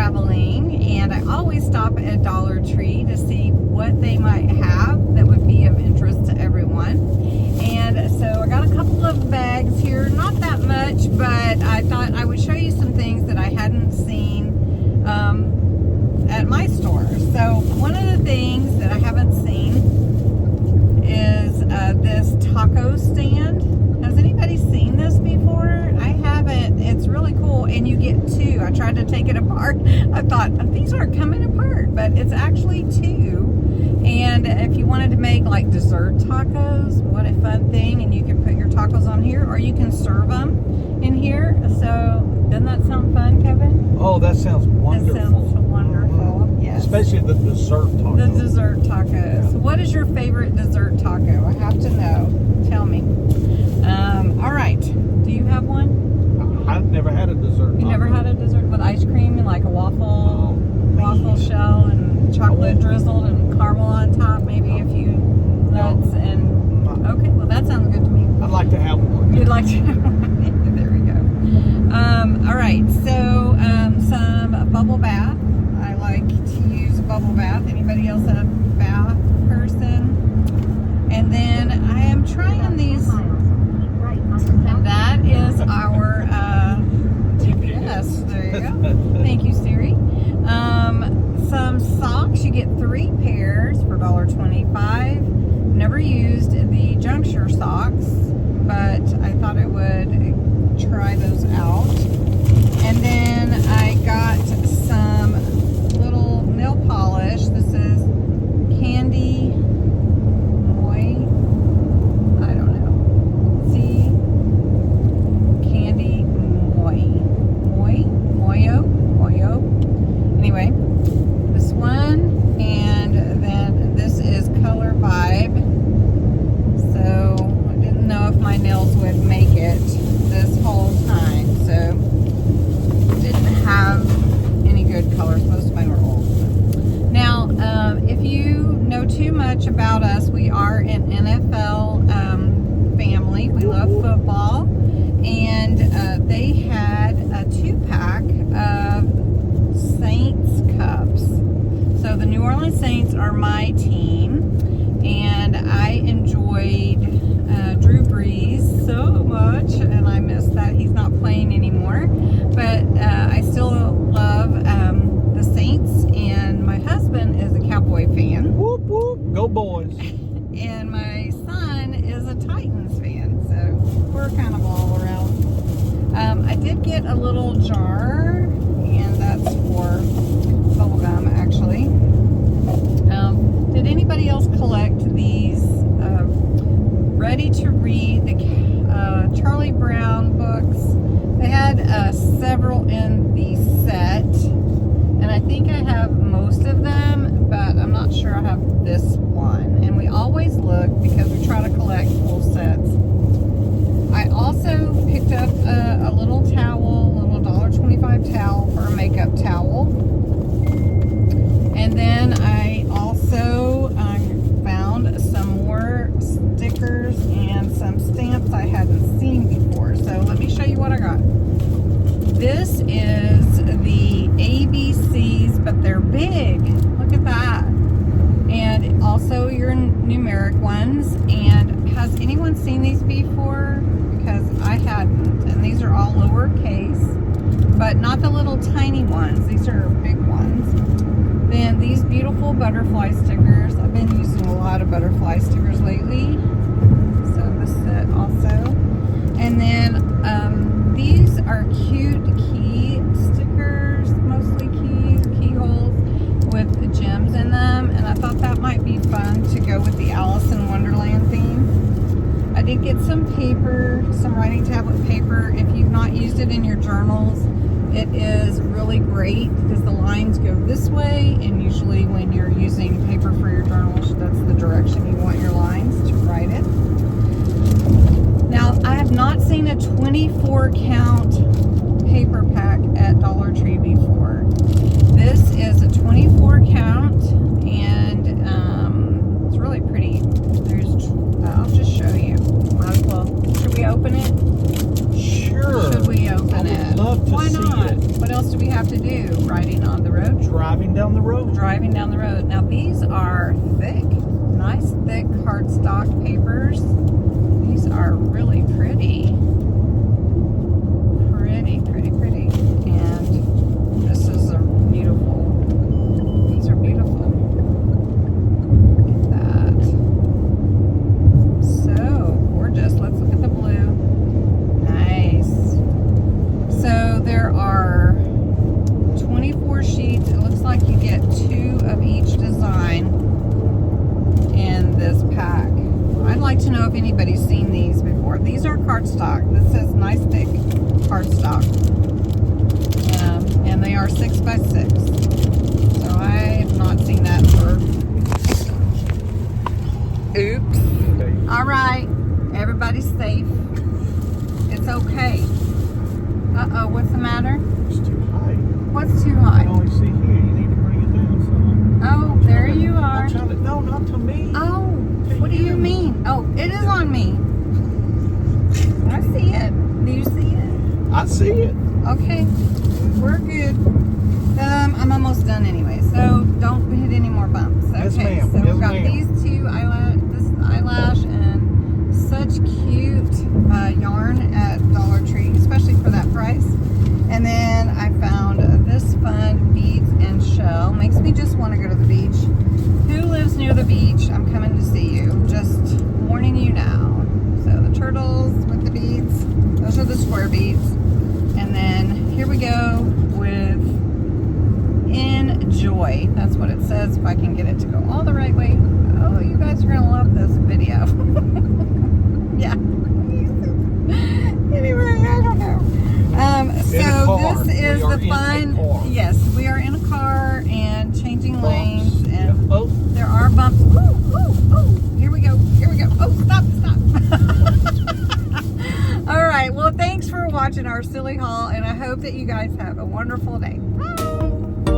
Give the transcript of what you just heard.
traveling, and I always stop at Dollar Tree to see what they might have that would be of interest to everyone. And so I got a couple of bags here, not that much, but I thought I would show you some things that I hadn't seen at my store. So one of the things that I haven't seen is this taco stand. Has anybody seen this before? I haven't. It's really cool, and you get two. I tried to take it apart. I thought, these aren't coming apart, but it's actually two. And if you wanted to make like dessert tacos, what a fun thing. And you can put your tacos on here, or you can serve them in here. So doesn't that sound fun, Kevin? Oh, that sounds wonderful. That sounds wonderful, yes. Especially the dessert taco. The dessert tacos. Yeah. What is your favorite dessert taco? I have to know. Tell me. All right. Do you have one? I've never had a dessert taco. You never had a dessert with ice cream and like a waffle shell and chocolate drizzled and caramel on top, maybe a few nuts and... Okay, well that sounds good to me. I'd like to have one. You'd like to have one? There we go. All right, so some bubble bath. I like to use a bubble bath. Anybody else a bath person? And then I am trying these... And that is our GPS. There you go. Thank you, Siri. Some socks. You get 3 pairs for $1.25. Never used the juncture socks, but I thought I would try those out. And then I got some little nail polish. This is Candy Moy. I don't know. See? Candy Moyo. Anyway, this one, and then this is Color Vibe. So I didn't know if my nails would make it this whole time. So didn't have any good colors. Most of mine were old. Now, if you know too much about us, we are an NFL family. We love football. And they had a 2-pack of Saints cups. So the New Orleans Saints are my team, and I enjoyed Drew Brees so much, and I miss that he's not playing anymore. But I still love the Saints, and my husband is a Cowboy fan. Whoop, whoop, go boys. And my son is a Titans fan, so we're kind of all around. I did get a little jar, and that's for bubble gum, actually. Did anybody else collect these ready to read, the Charlie Brown books? They had several in the set, and I think I have most of them, but I'm not sure I have this one. And we always look because we try to collect full sets. I also picked up a little towel, a little $1.25 towel for a makeup towel. And then I also found some more stickers and some stamps I hadn't seen before. So let me show you what I got. This is the ABCs, but they're big. Look at that. And also your numeric ones. And has anyone seen these before? Because I hadn't. And these are all lowercase, but not the little tiny ones. These are big ones. Then these beautiful butterfly stickers. I've been using a lot of butterfly stickers lately. So this set also. And then these are cute key stickers, mostly keyholes with gems in them. And I thought that might be fun to go with the Alice in Wonderland theme. I did get some paper, some writing tablet paper. If you've not used it in your journals, it is really great because the lines go this way, and usually when you're using paper for your journals, that's the direction you want your lines to write it. Now, I have not seen a 24 count paper pack at Dollar Tree before. This is a 24 count, and it's really pretty. I'll just show you. Might as well. Should we open it? Sure. Should we open it? I would love to why see not? it. What else do we have to do? Riding on the road? Driving down the road. Driving down the road. Now these are thick, nice thick cardstock papers. These are really pretty. Pretty. And this is a beautiful. These are beautiful. Look at that. So gorgeous. Let's look at the blue. Nice. So there are 24 sheets. It looks like you get 2 of each design in this pack. I'd like to know if anybody's seen these before. These are cardstock. This says nice thick cardstock. And they are 6 by 6. So I have not seen that for. Oops. Okay. All right. Everybody's safe. It's okay. Uh-oh, what's the matter? It's too high. What's too I high? can only see here. You need to bring it down some. Oh, there you are. I'm trying to, no, not to me. Oh, what do you mean? Oh, it is on me. I see it. Do you see it? I see it. Okay, we're good. I'm almost done anyway, so don't hit any more bumps. Okay, Yes, ma'am. so Yes, we've got ma'am. these 2 eyelash, this eyelash, and such cute yarn at Dollar Tree, especially for that price. And then I found this fun beads and shell. Makes me just want to go to the beach. Who lives near the beach? I'm coming to see you. Just warning you now. So the turtles with the beads. Those are the square beads. And then here we go with Enjoy. That's what it says. If I can get it to go all the right way. Oh, you guys are going to love this video. Yeah. Anyway, I don't know. So this is the fun. Yes, we are in a car and changing lanes, and Oh, there are bumps. Ooh. Here we go. Oh, stop. All right. Well, thanks for watching our silly haul, and I hope that you guys have a wonderful day. Bye.